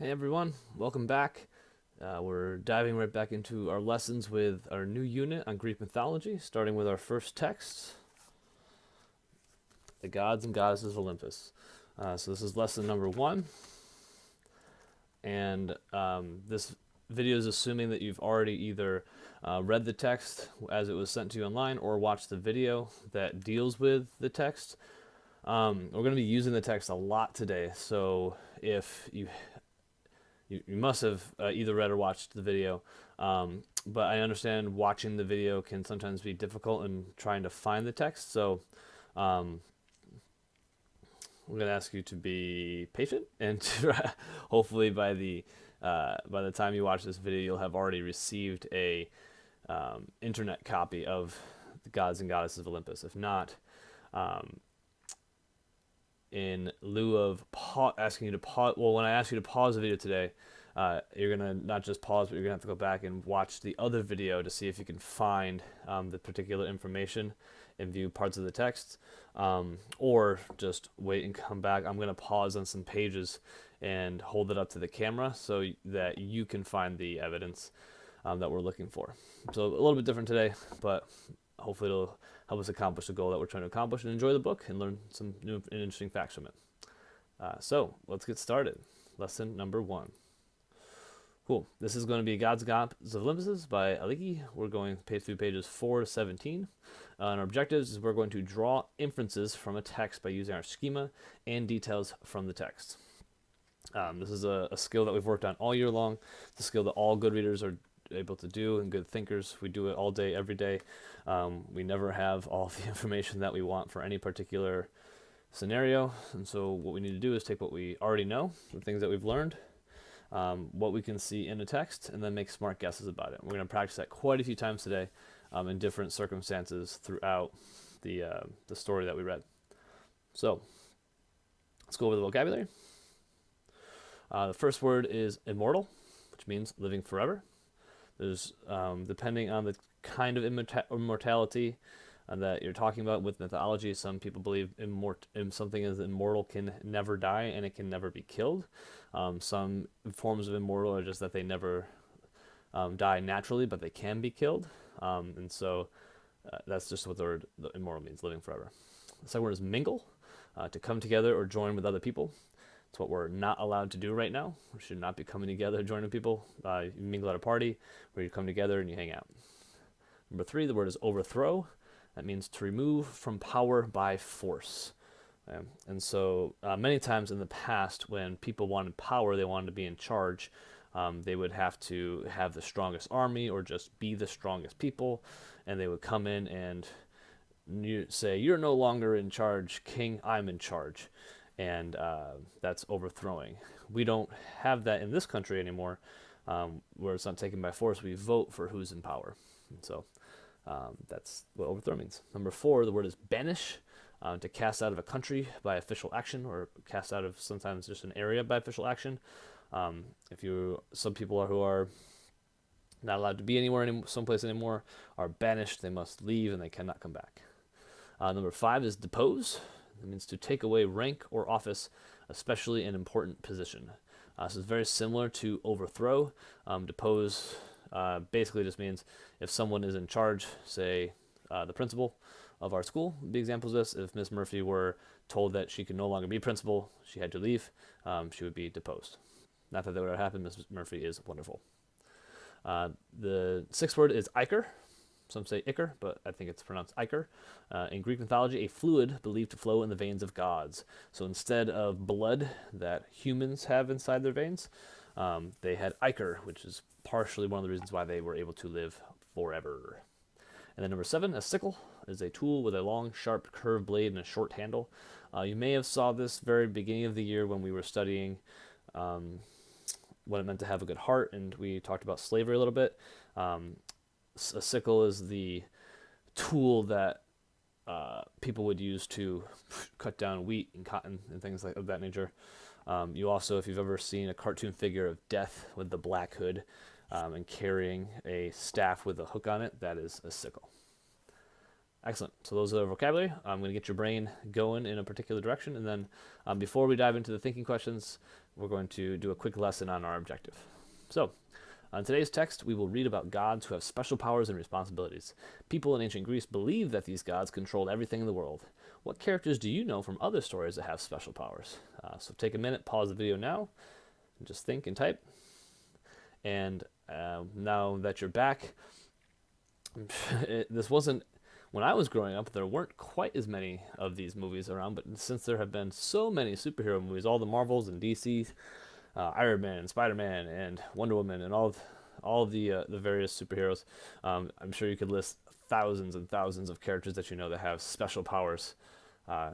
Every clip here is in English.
Hey everyone, welcome back. We're diving right back into our lessons with our new unit on Greek mythology, starting with our first text, the gods and goddesses of Olympus. So this is lesson number 1, and this video is assuming that you've already either read the text as it was sent to you online or watched the video that deals with the text. We're going to be using the text a lot today, so if you must have either read or watched the video, but I understand watching the video can sometimes be difficult in trying to find the text, so we're going to ask you to be patient, and to, hopefully by the time you watch this video, you'll have already received a internet copy of the Gods and Goddesses of Olympus. If not, in lieu of asking you to pause, well, when I ask you to pause the video today, you're going to not just pause, but you're going to have to go back and watch the other video to see if you can find the particular information and view parts of the text, or just wait and come back. I'm going to pause on some pages and hold it up to the camera so that you can find the evidence that we're looking for. So a little bit different today, but hopefully it'll help us accomplish the goal that we're trying to accomplish and enjoy the book and learn some new and interesting facts from it. So let's get started. Lesson number 1. Cool. This is going to be Gods and Gods of Olympus by Aliki. We're going through pages 4 to 17. And our objectives is we're going to draw inferences from a text by using our schema and details from the text. This is a skill that we've worked on all year long. It's a skill that all good readers are able to do, and good thinkers. We do it all day, every day. We never have all the information that we want for any particular scenario, and so what we need to do is take what we already know, the things that we've learned, what we can see in a text, and then make smart guesses about it. We're going to practice that quite a few times today in different circumstances throughout the story that we read. So let's go over the vocabulary. The first word is immortal, which means living forever. There's, depending on the kind of immortality that you're talking about with mythology, some people believe something is immortal can never die and it can never be killed. Some forms of immortal are just that they never die naturally, but they can be killed. And so that's just what the word immortal means, living forever. The second word is mingle, to come together or join with other people. It's what we're not allowed to do right now. We should not be coming together, joining people. You mingle at a party where you come together and you hang out. Number 3, the word is overthrow. That means to remove from power by force. And so many times in the past, when people wanted power, they wanted to be in charge, they would have to have the strongest army or just be the strongest people, and they would come in and say, "You're no longer in charge, king, I'm in charge." And that's overthrowing. We don't have that in this country anymore, where it's not taken by force. We vote for who's in power. And so that's what overthrow means. Number 4, the word is banish, to cast out of a country by official action, or cast out of sometimes just an area by official action. Some people who are not allowed to be someplace anymore, are banished. They must leave and they cannot come back. Number 5 is depose. It means to take away rank or office, especially an important position. This is very similar to overthrow. Depose basically just means if someone is in charge, say the principal of our school, the examples of this, if Miss Murphy were told that she could no longer be principal, she had to leave, she would be deposed. Not that that would happen. Miss Murphy is wonderful. The 6th word is ichor. Some say ichor, but I think it's pronounced ichor. In Greek mythology, a fluid believed to flow in the veins of gods. So instead of blood that humans have inside their veins, they had ichor, which is partially one of the reasons why they were able to live forever. And then number 7, a sickle is a tool with a long, sharp, curved blade and a short handle. You may have saw this very beginning of the year when we were studying what it meant to have a good heart, and we talked about slavery a little bit. A sickle is the tool that people would use to cut down wheat and cotton and things of that nature. You also, if you've ever seen a cartoon figure of Death with the black hood and carrying a staff with a hook on it, that is a sickle. Excellent. So those are the vocabulary. I'm going to get your brain going in a particular direction, and then before we dive into the thinking questions, we're going to do a quick lesson on our objective. So, on today's text, we will read about gods who have special powers and responsibilities. People in ancient Greece believed that these gods controlled everything in the world. What characters do you know from other stories that have special powers? So take a minute, pause the video now, and just think and type. And now that you're back, this wasn't, when I was growing up, there weren't quite as many of these movies around, but since there have been so many superhero movies, all the Marvels and DC's, Iron Man, Spider-Man, and Wonder Woman, and all of the various superheroes. I'm sure you could list thousands and thousands of characters that you know that have special powers.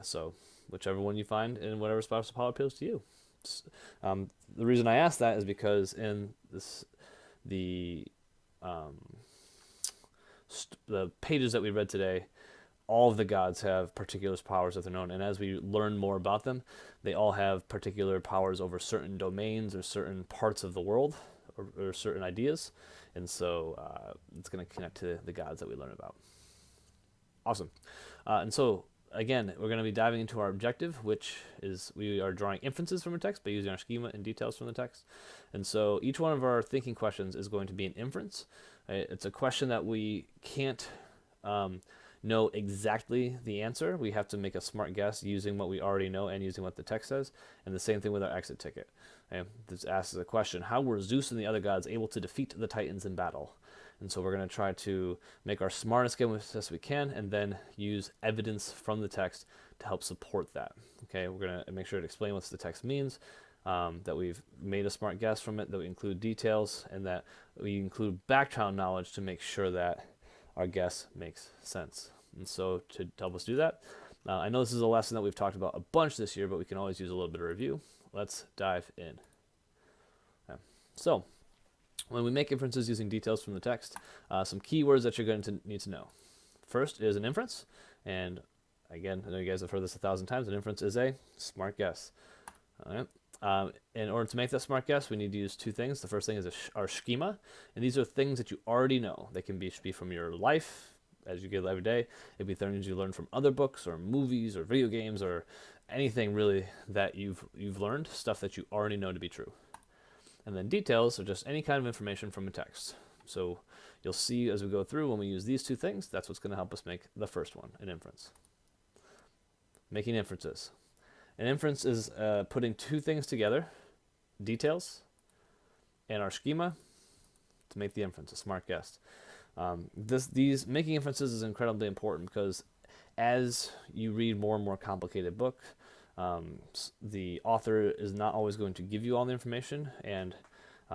So whichever one you find and whatever special power appeals to you. The reason I ask that is because in the pages that we read today, all of the gods have particular powers that they're known, and as we learn more about them, they all have particular powers over certain domains or certain parts of the world or certain ideas, and so it's going to connect to the gods that we learn about. Awesome. And so, again, we're going to be diving into our objective, which is we are drawing inferences from a text by using our schema and details from the text. And so each one of our thinking questions is going to be an inference. It's a question that we can't know exactly the answer. We have to make a smart guess using what we already know and using what the text says. And the same thing with our exit ticket. This asks the question, how were Zeus and the other gods able to defeat the Titans in battle? And so we're going to try to make our smartest guess as we can and then use evidence from the text to help support that. Okay, we're going to make sure to explain what the text means, that we've made a smart guess from it, that we include details, and that we include background knowledge to make sure that our guess makes sense. And so to help us do that, I know this is a lesson that we've talked about a bunch this year, but we can always use a little bit of review. Let's dive in. Okay. So when we make inferences using details from the text, some keywords that you're going to need to know. First is an inference, and again, I know you guys have heard this 1,000 times, an inference is a smart guess. All right. In order to make that smart guess, we need to use two things. The first thing is our schema, and these are things that you already know. They can be from your life, as you get every day. It'd be things you learn from other books or movies or video games or anything really that you've learned, stuff that you already know to be true. And then details are just any kind of information from a text. So you'll see as we go through, when we use these two things, that's what's going to help us make the first one, an inference. Making inferences. An inference is putting two things together, details and our schema, to make the inference, a smart guess. These making inferences is incredibly important because as you read more and more complicated books, the author is not always going to give you all the information, and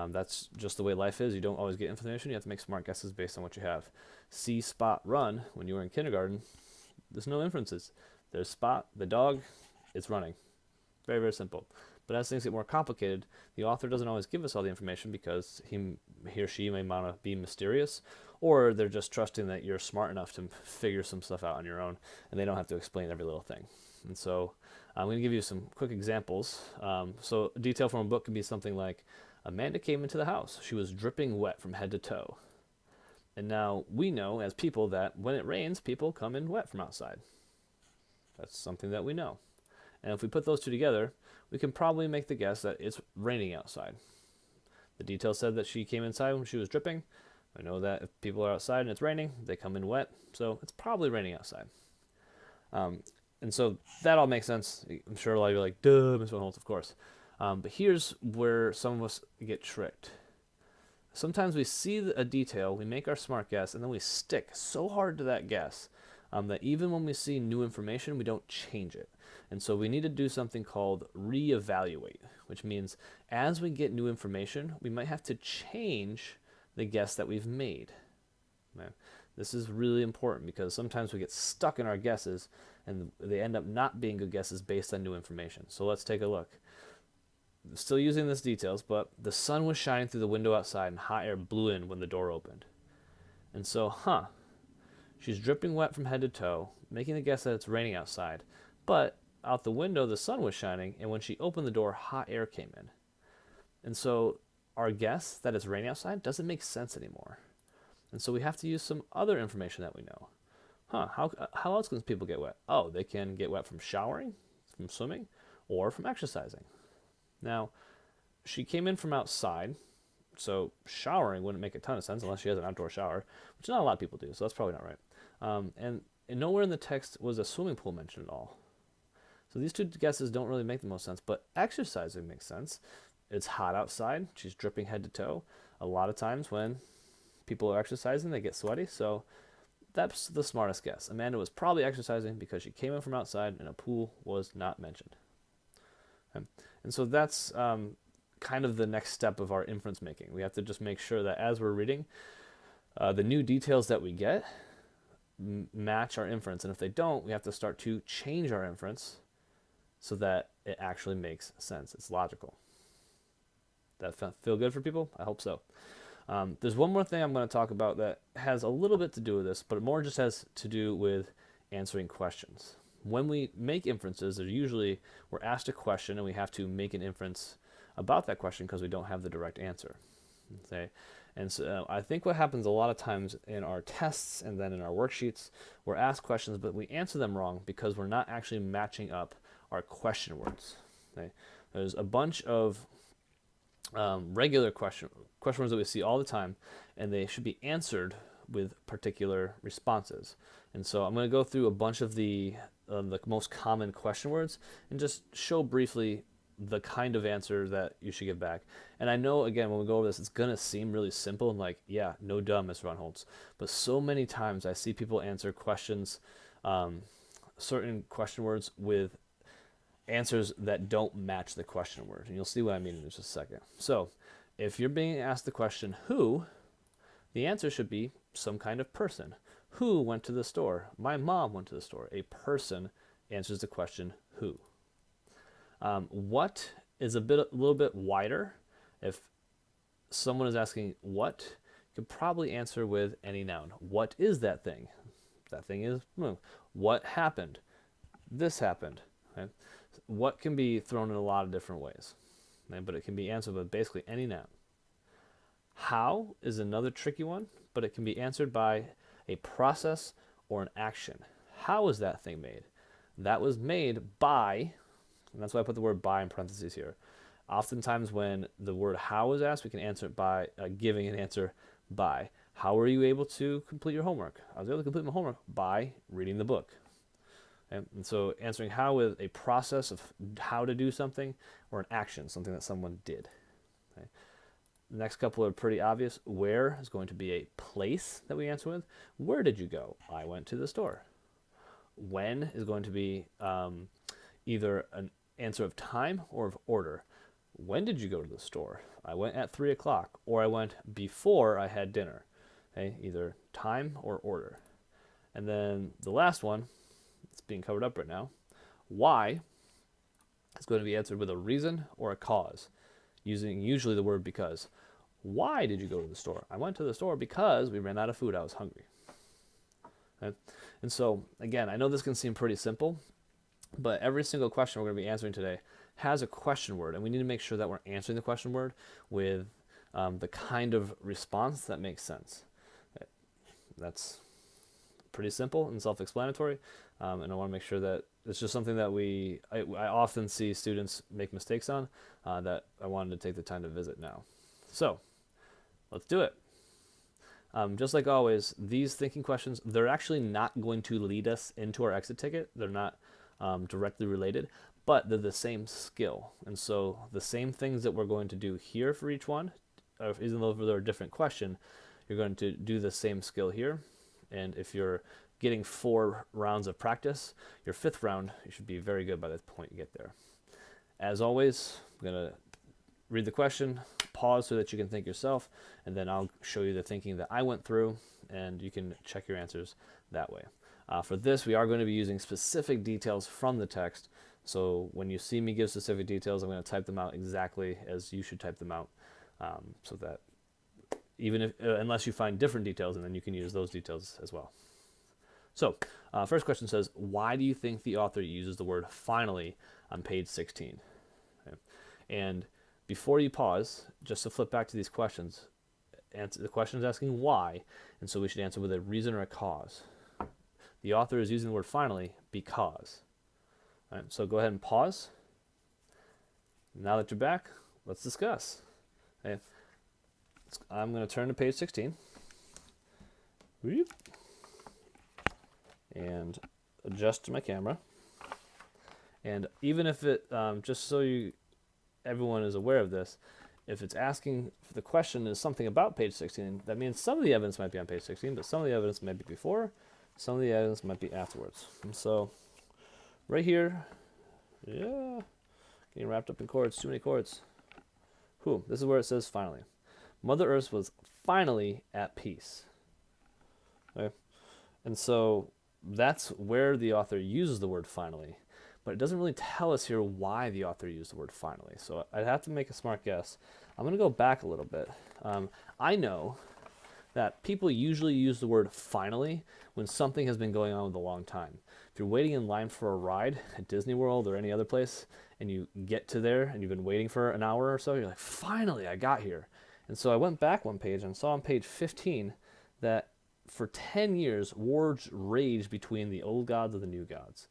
that's just the way life is. You don't always get information. You have to make smart guesses based on what you have. See, spot, run. When you were in kindergarten, there's no inferences. There's spot, the dog, it's running. Very, very simple. But as things get more complicated, the author doesn't always give us all the information because he or she may want to be mysterious, or they're just trusting that you're smart enough to figure some stuff out on your own, and they don't have to explain every little thing. And so I'm going to give you some quick examples. So a detail from a book can be something like, Amanda came into the house. She was dripping wet from head to toe. And now we know as people that when it rains, people come in wet from outside. That's something that we know. And if we put those two together, we can probably make the guess that it's raining outside. The detail said that she came inside when she was dripping. I know that if people are outside and it's raining, they come in wet, so it's probably raining outside. And so that all makes sense. I'm sure a lot of you are like, duh, Ms. Holtz, of course. But here's where some of us get tricked. Sometimes we see a detail, we make our smart guess, and then we stick so hard to that guess that even when we see new information, we don't change it. And so we need to do something called reevaluate, which means as we get new information, we might have to change the guess that we've made. Okay? This is really important because sometimes we get stuck in our guesses and they end up not being good guesses based on new information. So let's take a look. Still using these details, but the sun was shining through the window outside and hot air blew in when the door opened. And so, she's dripping wet from head to toe, making the guess that it's raining outside. But out the window, the sun was shining, and when she opened the door, hot air came in. And so our guess that it's raining outside doesn't make sense anymore. And so we have to use some other information that we know. How else can people get wet? They can get wet from showering, from swimming, or from exercising. Now, she came in from outside, so showering wouldn't make a ton of sense unless she has an outdoor shower, which not a lot of people do, so that's probably not right. And nowhere in the text was a swimming pool mentioned at all. So these two guesses don't really make the most sense, but exercising makes sense. It's hot outside. She's dripping head to toe. A lot of times when people are exercising, they get sweaty, so that's the smartest guess. Amanda was probably exercising because she came in from outside and a pool was not mentioned. Okay. And so that's kind of the next step of our inference making. We have to just make sure that as we're reading, the new details that we get match our inference. And if they don't, we have to start to change our inference so that it actually makes sense. It's logical. That feel good for people? I hope so. There's one more thing I'm going to talk about that has a little bit to do with this, but it more just has to do with answering questions. When we make inferences, we're asked a question and we have to make an inference about that question because we don't have the direct answer. Okay? And so I think what happens a lot of times in our tests and then in our worksheets, we're asked questions, but we answer them wrong because we're not actually matching up our question words. Okay? There's a bunch of regular question words that we see all the time, and they should be answered with particular responses. And so I'm going to go through a bunch of the most common question words and just show briefly the kind of answer that you should give back. And I know, again, when we go over this, it's going to seem really simple and like, yeah, no duh, Mr. Von Holtz. But so many times I see people answer questions, certain question words with answers that don't match the question word. And you'll see what I mean in just a second. So if you're being asked the question, who, the answer should be some kind of person. Who went to the store? My mom went to the store. A person answers the question, who. What is a little bit wider. If someone is asking what, you could probably answer with any noun. What is that thing? That thing is, what happened? This happened. Okay? What can be thrown in a lot of different ways, okay? But it can be answered with basically any noun. How is another tricky one, but it can be answered by a process or an action. How is that thing made? That was made by, and that's why I put the word by in parentheses here. Oftentimes when the word how is asked, we can answer it by giving an answer by. How were you able to complete your homework? I was able to complete my homework by reading the book. Okay? And so answering how with a process of how to do something or an action, something that someone did. Okay? The next couple are pretty obvious. Where is going to be a place that we answer with. Where did you go? I went to the store. When is going to be either an answer of time or of order. When did you go to the store? I went at 3 o'clock, or I went before I had dinner. Okay? Either time or order. And then the last one, it's being covered up right now. Why is going to be answered with a reason or a cause, using usually the word because. Why did you go to the store? I went to the store because we ran out of food. I was hungry. Okay? And so, again, I know this can seem pretty simple, but every single question we're going to be answering today has a question word, and we need to make sure that we're answering the question word with the kind of response that makes sense. That's pretty simple and self-explanatory, and I want to make sure that it's just something that I often see students make mistakes on that I wanted to take the time to visit now. So, let's do it. Just like always, these thinking questions, they're actually not going to lead us into our exit ticket. They're not directly related, but they're the same skill. And so the same things that we're going to do here for each one, even though they're a different question, you're going to do the same skill here. And if you're getting 4 rounds of practice, your 5th round, you should be very good by the point you get there. As always, I'm going to read the question, pause so that you can think yourself, and then I'll show you the thinking that I went through, and you can check your answers that way. For this, we are going to be using specific details from the text, so when you see me give specific details, I'm going to type them out exactly as you should type them out, so that even if, unless you find different details, and then you can use those details as well. So, first question says, why do you think the author uses the word finally on page 16? Okay. And before you pause, just to flip back to these questions, the question is asking why, and so we should answer with a reason or a cause. The author is using the word finally because. All right, so go ahead and pause. Now that you're back, let's discuss. Okay. I'm going to turn to page 16. And adjust my camera. And even if it, just so everyone is aware of this, if it's asking, if the question is something about page 16, that means some of the evidence might be on page 16, but some of the evidence might be before, some of the evidence might be afterwards. And so, right here, yeah, getting wrapped up in chords, too many chords. This is where it says finally. Mother Earth was finally at peace. Okay? And so, that's where the author uses the word finally. But it doesn't really tell us here why the author used the word finally. So I'd have to make a smart guess. I'm going to go back a little bit. I know that people usually use the word finally when something has been going on with a long time. If you're waiting in line for a ride at Disney World or any other place, and you get to there and you've been waiting for an hour or so, you're like, finally, I got here. And so I went back one page and saw on page 15 that for 10 years, wars raged between the old gods and the new gods.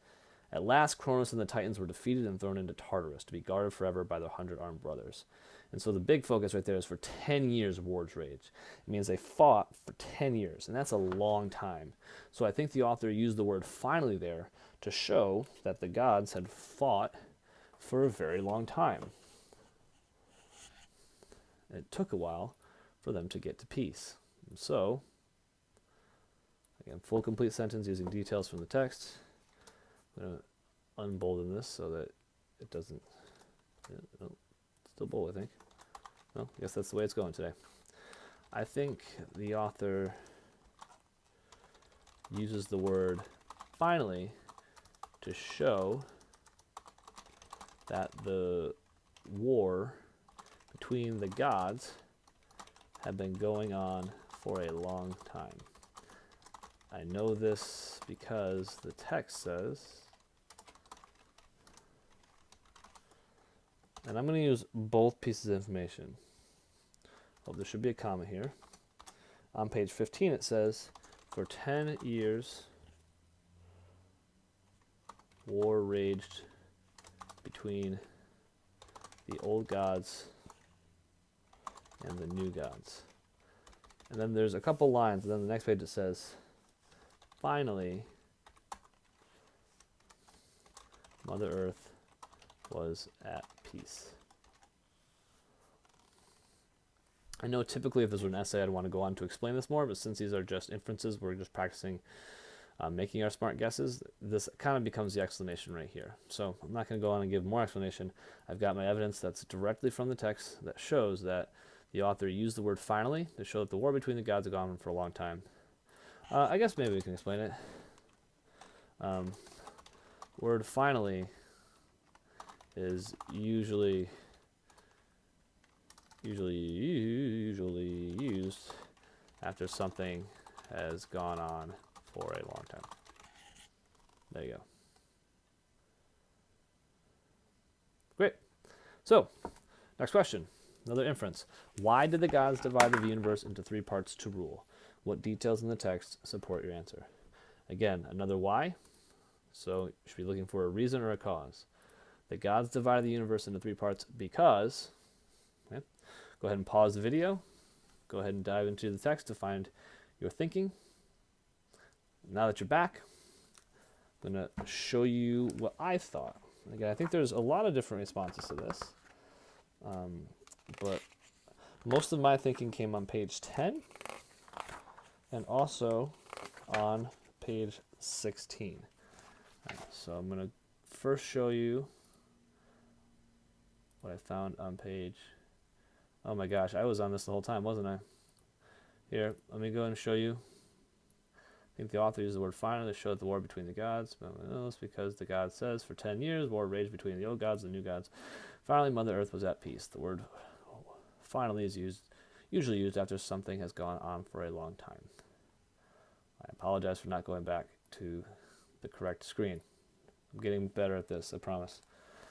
At last, Cronus and the Titans were defeated and thrown into Tartarus to be guarded forever by the 100 armed brothers. And so the big focus right there is for 10 years wars raged. It means they fought for 10 years, and that's a long time. So I think the author used the word finally there to show that the gods had fought for a very long time. And it took a while for them to get to peace. And so, again, full complete sentence using details from the text. I'm going to unbolden this so that it doesn't, still bold, I think. Well, I guess that's the way it's going today. I think the author uses the word finally to show that the war between the gods had been going on for a long time. I know this because the text says, and I'm going to use both pieces of information. Oh, there should be a comma here. On page 15 it says, for 10 years, war raged between the old gods and the new gods. And then there's a couple lines, and then the next page it says, finally, Mother Earth was at peace. I know typically if this were an essay I'd want to go on to explain this more, but since these are just inferences, we're just practicing making our smart guesses, this kind of becomes the explanation right here. So I'm not going to go on and give more explanation. I've got my evidence that's directly from the text that shows that the author used the word finally to show that the war between the gods had gone on for a long time. I guess maybe we can explain it. Word finally is usually used after something has gone on for a long time. There you go. Great. So, next question. Another inference. Why did the gods divide the universe into 3 parts to rule? What details in the text support your answer? Again, another why. So you should be looking for a reason or a cause. The gods divided the universe into 3 parts because, okay, go ahead and pause the video. Go ahead and dive into the text to find your thinking. Now that you're back, I'm going to show you what I thought. Again, I think there's a lot of different responses to this. But most of my thinking came on page 10 and also on page 16. So I'm going to first show you what I found on page... Oh my gosh, I was on this the whole time, wasn't I? Here, let me go ahead and show you. I think the author used the word finally to show the war between the gods. But it's because the god says, for 10 years, war raged between the old gods and the new gods. Finally, Mother Earth was at peace. The word finally is usually used after something has gone on for a long time. I apologize for not going back to the correct screen. I'm getting better at this, I promise.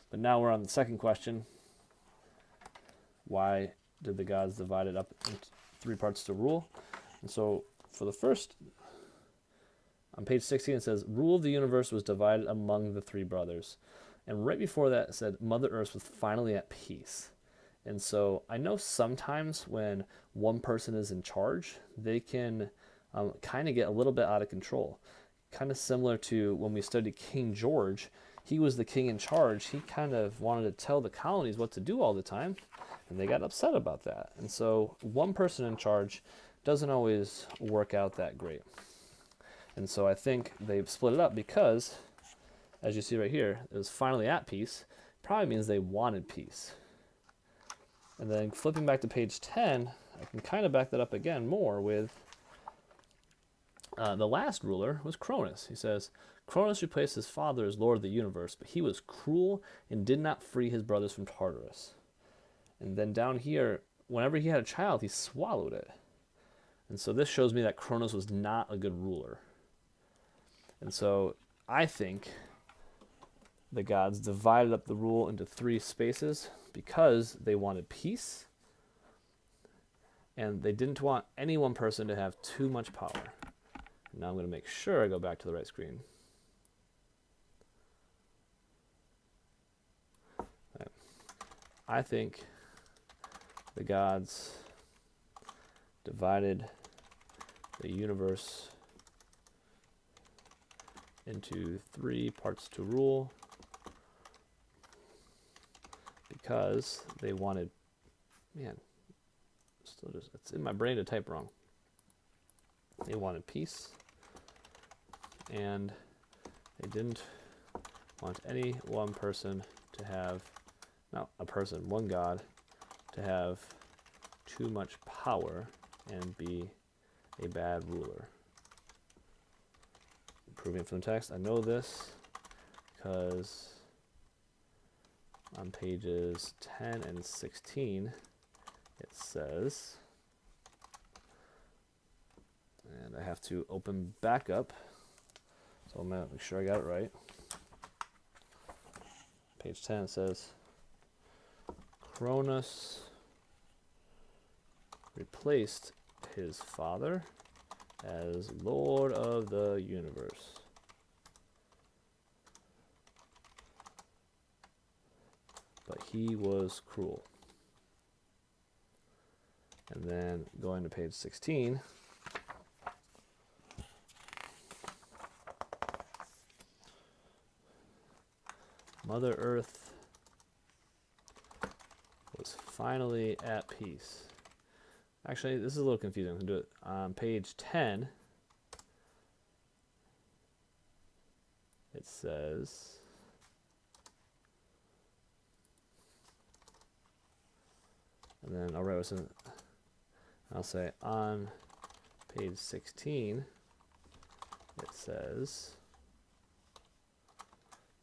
But now we're on the second question. Why did the gods divide it up into 3 parts to rule? And so for the first, on page 16 it says, rule of the universe was divided among the 3 brothers. And right before that it said, Mother Earth was finally at peace. And so I know sometimes when one person is in charge, they can kind of get a little bit out of control. Kind of similar to when we studied King George. He was the king in charge. He kind of wanted to tell the colonies what to do all the time, and they got upset about that. And so one person in charge doesn't always work out that great. And so I think they split it up because, as you see right here, it was finally at peace. Probably means they wanted peace. And then flipping back to page 10, I can kind of back that up again more with the last ruler was Cronus. He says, Cronus replaced his father as Lord of the universe, but he was cruel and did not free his brothers from Tartarus. And then down here, whenever he had a child, he swallowed it. And so this shows me that Cronus was not a good ruler. And so I think the gods divided up the rule into 3 spaces because they wanted peace and they didn't want any one person to have too much power. Now I'm going to make sure I go back to the right screen. Right. I think the gods divided the universe into 3 parts to rule because they wanted, it's in my brain to type wrong. They wanted peace, and they didn't want any one person to have, not a person, one god, to have too much power and be a bad ruler. Proving from the text, I know this because on pages 10 and 16 it says, and I have to open back up, so I'm going to make sure I got it right. Page 10 says, Cronus replaced his father as Lord of the universe. But he was cruel. And then going to page 16, Mother Earth was finally at peace. Actually, this is a little confusing. I'm going to do it on page 10. It says, and then I'll write what's in, I'll say on page 16, it says,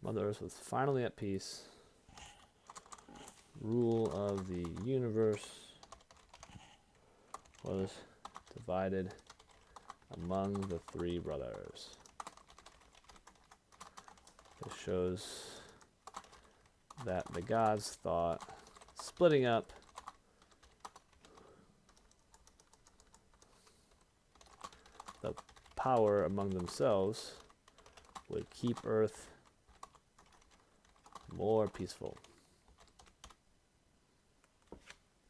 Mother Earth was finally at peace, rule of the universe was divided among the 3 brothers. This shows that the gods thought splitting up the power among themselves would keep Earth more peaceful.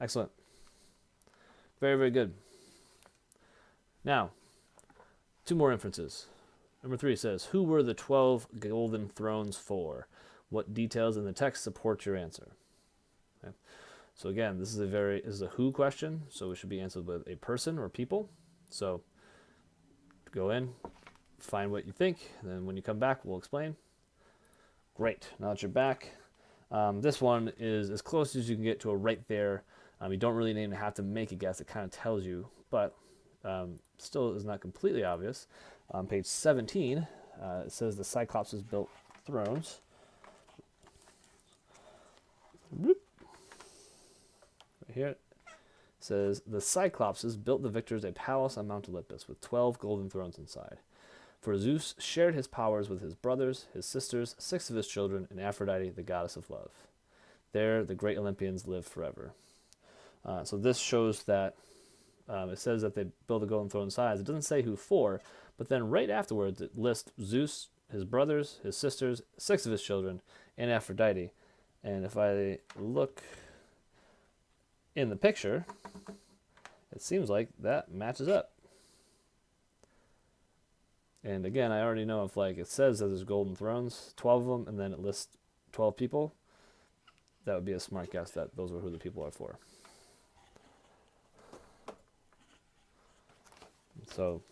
Excellent. Very, very good. Now, 2 more inferences. Number 3 says, who were the 12 golden thrones for? What details in the text support your answer? Okay. So again, this is a who question, so it should be answered with a person or people. So go in, find what you think, and then when you come back, we'll explain. Great. Now that you're back, this one is as close as you can get to a right there. You don't really even have to make a guess. It kind of tells you, but still is not completely obvious. On page 17, it says the Cyclopses built thrones. Right here it says the Cyclopses built the victors a palace on Mount Olympus with 12 golden thrones inside. For Zeus shared his powers with his brothers, his sisters, 6 of his children, and Aphrodite, the goddess of love. There, the great Olympians live forever. So this shows that it says that they built a golden throne size. It doesn't say who for, but then right afterwards it lists Zeus, his brothers, his sisters, 6 of his children, and Aphrodite. And if I look in the picture, it seems like that matches up. And again, I already know if like it says that there's golden thrones, 12 of them, and then it lists 12 people, that would be a smart guess that those are who the people are for. So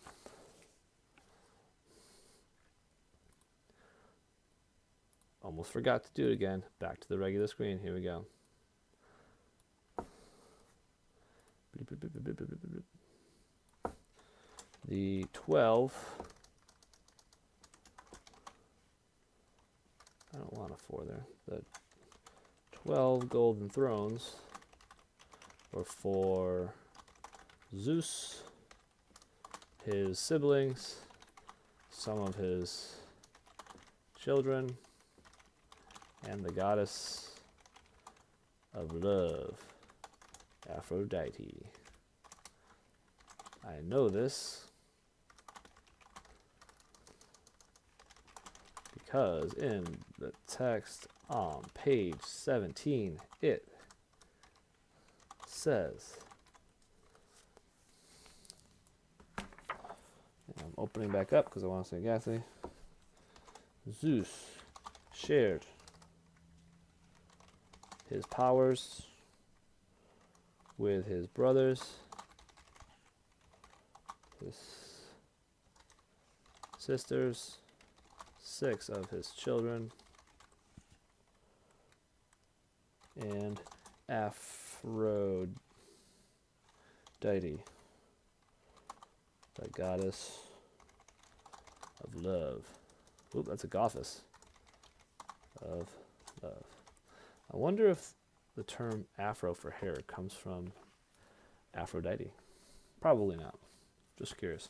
almost forgot to do it again. Back to the regular screen. Here we go. The 12. I don't want a 4 there. The 12 golden thrones were for Zeus, his siblings, some of his children, and the goddess of love, Aphrodite. I know this because in the text on page 17, it says, and I'm opening back up because I want to say Gatsby, Zeus shared his powers with his brothers, his sisters, 6 of his children, and Aphrodite, the goddess of love. Oop, that's a goddess of love. I wonder if the term afro for hair comes from Aphrodite. Probably not. Just curious.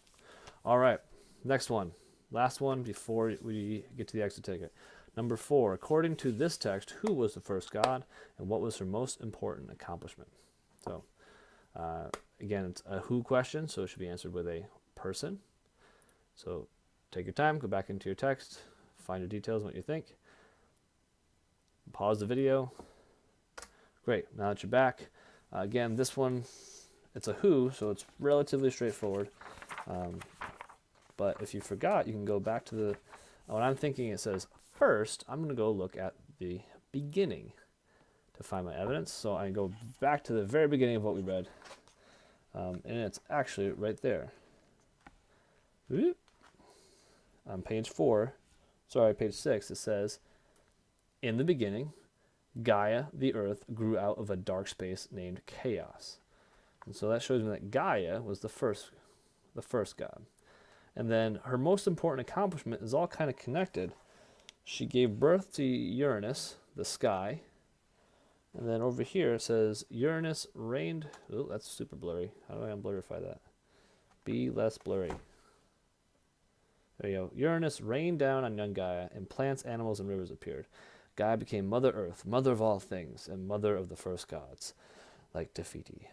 All right, next one. Last one before we get to the exit ticket. Number 4, according to this text, who was the first god and what was her most important accomplishment? So, again, it's a who question, so it should be answered with a person. So take your time, go back into your text, find your details, what you think. Pause the video. Great, now that you're back. Again, this one, it's a who, so it's relatively straightforward. But if you forgot, you can go back to the, when I'm thinking it says first, I'm going to go look at the beginning to find my evidence. So I go back to the very beginning of what we read. And it's actually right there. On page 6, it says, in the beginning, Gaia, the earth, grew out of a dark space named Chaos. And so that shows me that Gaia was the first god. And then her most important accomplishment is all kind of connected. She gave birth to Uranus, the sky. And then over here it says Uranus reigned. Oh, that's super blurry. How do I unblurify that? Be less blurry. There you go. Uranus rained down on young Gaia, and plants, animals, and rivers appeared. Gaia became Mother Earth, mother of all things, and mother of the first gods, like Te Fiti.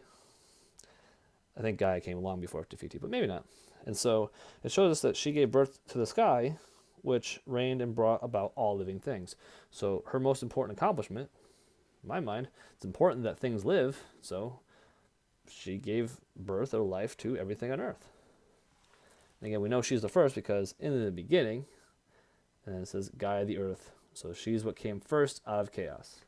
I think Gaia came long before Te Fiti, but maybe not. And so it shows us that she gave birth to the sky, which reigned and brought about all living things. So her most important accomplishment, in my mind, it's important that things live, so she gave birth or life to everything on earth. And again, we know she's the first because in the beginning, and then it says Gaia the earth. So she's what came first out of chaos.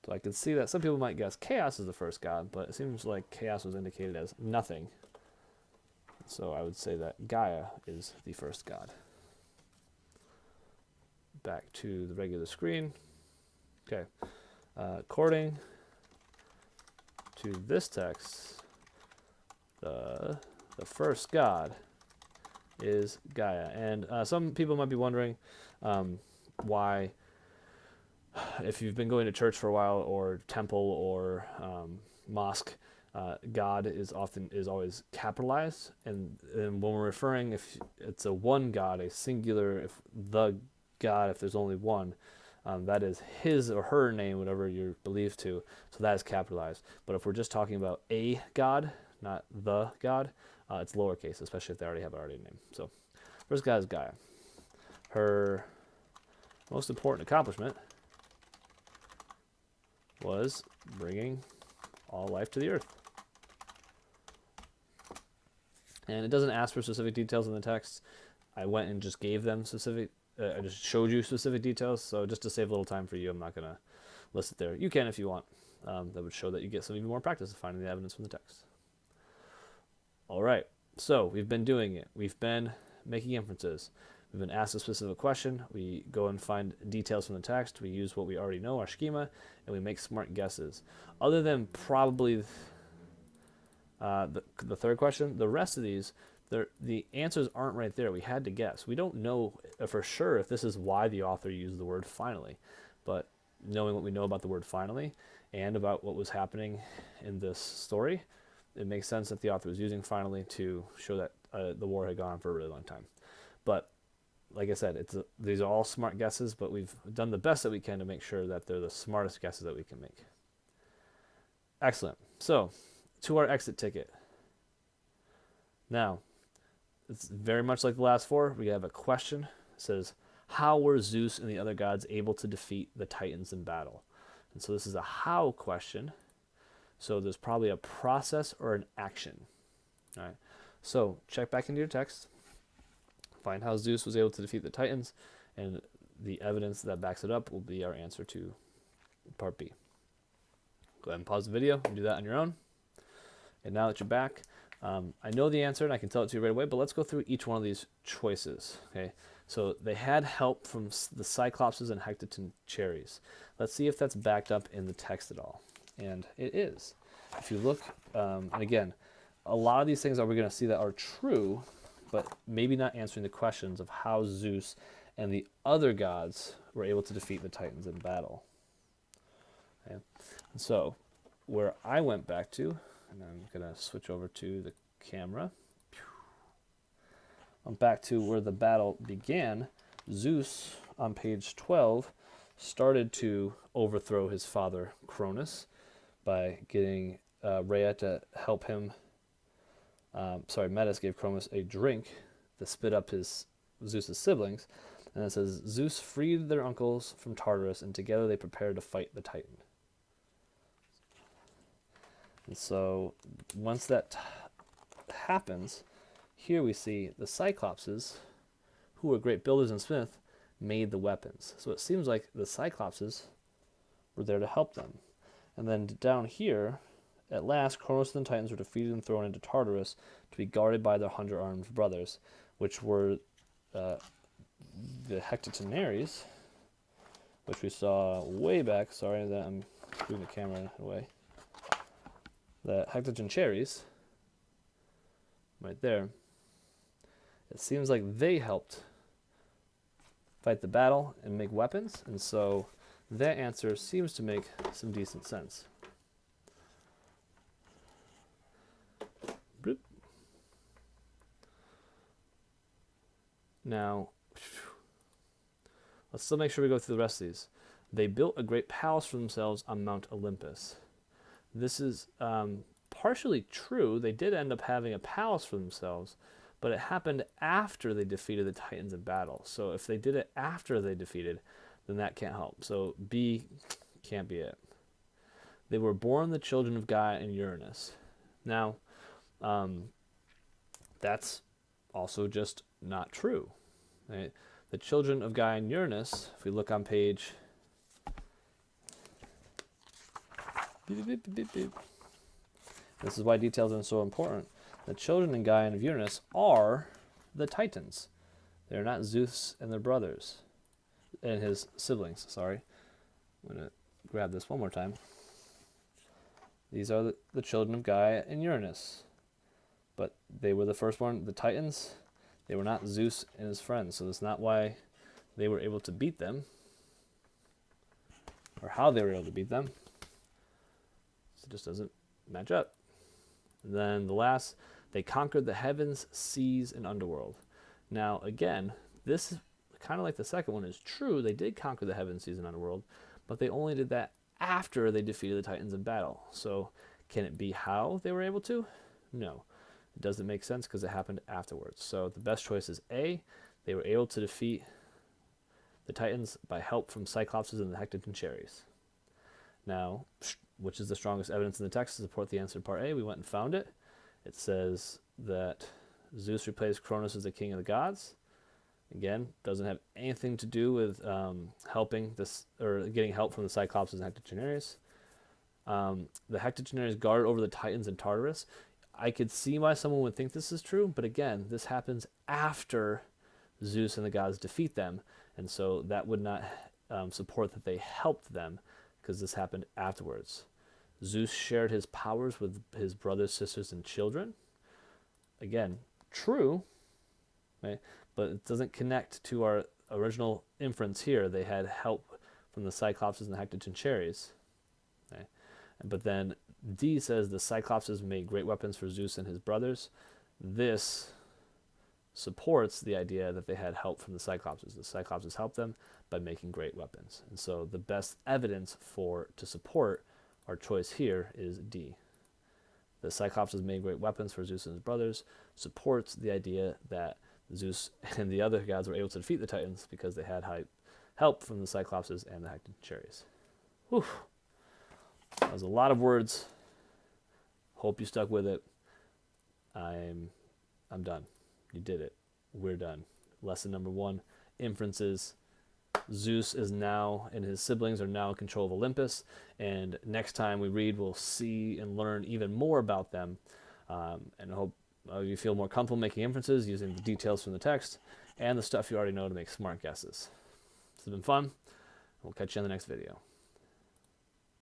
So I can see that some people might guess chaos is the first god, but it seems like chaos was indicated as nothing. So I would say that Gaia is the first god. Back to the regular screen. Okay. According to this text, the first god is Gaia. And some people might be wondering why, if you've been going to church for a while, or temple, or mosque, God is always capitalized, and when we're referring, if it's a one God, a singular, if the God, if there's only one, that is his or her name, whatever you're believed to, so that is capitalized. But if we're just talking about a God, not the God, it's lowercase, especially if they already have a name. So first God is Gaia. Her most important accomplishment was bringing all life to the earth. And it doesn't ask for specific details in the text. I went and just gave them specific, I just showed you specific details. So just to save a little time for you, I'm not going to list it there. You can if you want. That would show that you get some even more practice of finding the evidence from the text. All right. So we've been doing it. We've been making inferences. We've been asked a specific question. We go and find details from the text. We use what we already know, our schema, and we make smart guesses. Other than probably the third question, the rest of these, the answers aren't right there. We had to guess. We don't know for sure if this is why the author used the word finally, but knowing what we know about the word finally and about what was happening in this story, it makes sense that the author was using finally to show that the war had gone on for a really long time. But like I said, these are all smart guesses, but we've done the best that we can to make sure that they're the smartest guesses that we can make. Excellent. So, to our exit ticket. Now, it's very much like the last four. We have a question. It says, how were Zeus and the other gods able to defeat the Titans in battle? And so this is a how question. So there's probably a process or an action. All right. So check back into your text. Find how Zeus was able to defeat the Titans, and the evidence that backs it up will be our answer to part B. Go ahead and pause the video and do that on your own. And now that you're back, I know the answer and I can tell it to you right away, but let's go through each one of these choices. Okay, so they had help from the Cyclopses and Hecatogen cherries. Let's see if that's backed up in the text at all. And it is. If you look, and again, a lot of these things we're going to see that are true, but maybe not answering the questions of how Zeus and the other gods were able to defeat the Titans in battle. Okay. And so, where I went back to, and I'm going to switch over to the camera. I'm back to where the battle began. Zeus, on page 12, started to overthrow his father Cronus by getting Rhea to help him. Metis gave Cronus a drink to spit up Zeus's siblings. And it says, Zeus freed their uncles from Tartarus, and together they prepared to fight the Titan. And so once that happens, here we see the Cyclopses, who were great builders and smiths, made the weapons. So it seems like the Cyclopses were there to help them. And then down here, at last, Cronus and the Titans were defeated and thrown into Tartarus to be guarded by their 100-armed brothers, which were the Hecatogenaries, which we saw way back. Sorry that I'm moving the camera away. The Hecatogen cherries, right there. It seems like they helped fight the battle and make weapons, and so that answer seems to make some decent sense. Bloop. Now, let's still make sure we go through the rest of these. They built a great palace for themselves on Mount Olympus. This is partially true. They did end up having a palace for themselves, but it happened after they defeated the Titans in battle. So if they did it after they defeated, then that can't help. So B can't be it. They were born the children of Gaia and Uranus. Now, that's also just not true. Right? The children of Gaia and Uranus, if we look on page... This is why details are so important. The children in Gaia and of Uranus are the Titans. They're not Zeus and their brothers. And his siblings, sorry. I'm going to grab this one more time. These are the children of Gaia and Uranus. But they were the firstborn, the Titans. They were not Zeus and his friends. So that's not why they were able to beat them. Or how they were able to beat them. It just doesn't match up. And then the last, they conquered the heavens, seas, and underworld. Now, again, this is kind of like the second one is true. They did conquer the heavens, seas, and underworld, but they only did that after they defeated the Titans in battle. So can it be how they were able to? No. It doesn't make sense because it happened afterwards. So the best choice is A. They were able to defeat the Titans by help from Cyclopses and the Hecatogen cherries. Now, which is the strongest evidence in the text to support the answer to part A? We went and found it. It says that Zeus replaced Cronus as the king of the gods. Again, doesn't have anything to do with helping this or getting help from the Cyclopses and Hecatogenaries. The Hecatogenaries guard over the Titans in Tartarus. I could see why someone would think this is true, but again, this happens after Zeus and the gods defeat them, and so that would not support that they helped them, because this happened afterwards. Zeus shared his powers with his brothers, sisters, and children. Again, true, right? But it doesn't connect to our original inference here. They had help from the Cyclopses and the Hecatogenaries. Okay? But then D says the Cyclopses made great weapons for Zeus and his brothers. This supports the idea that they had help from the Cyclopses. The Cyclopses helped them by making great weapons. And so the best evidence to support our choice here is D. The Cyclopses made great weapons for Zeus and his brothers supports the idea that Zeus and the other gods were able to defeat the Titans because they had help from the Cyclopses and the Hecatogenaries. Whew. That was a lot of words. Hope you stuck with it. I'm done. You did it. We're done. Lesson number 1, inferences. Zeus is now, and his siblings are now in control of Olympus, and next time we read, we'll see and learn even more about them, and I hope you feel more comfortable making inferences using the details from the text and the stuff you already know to make smart guesses. This has been fun. We'll catch you in the next video.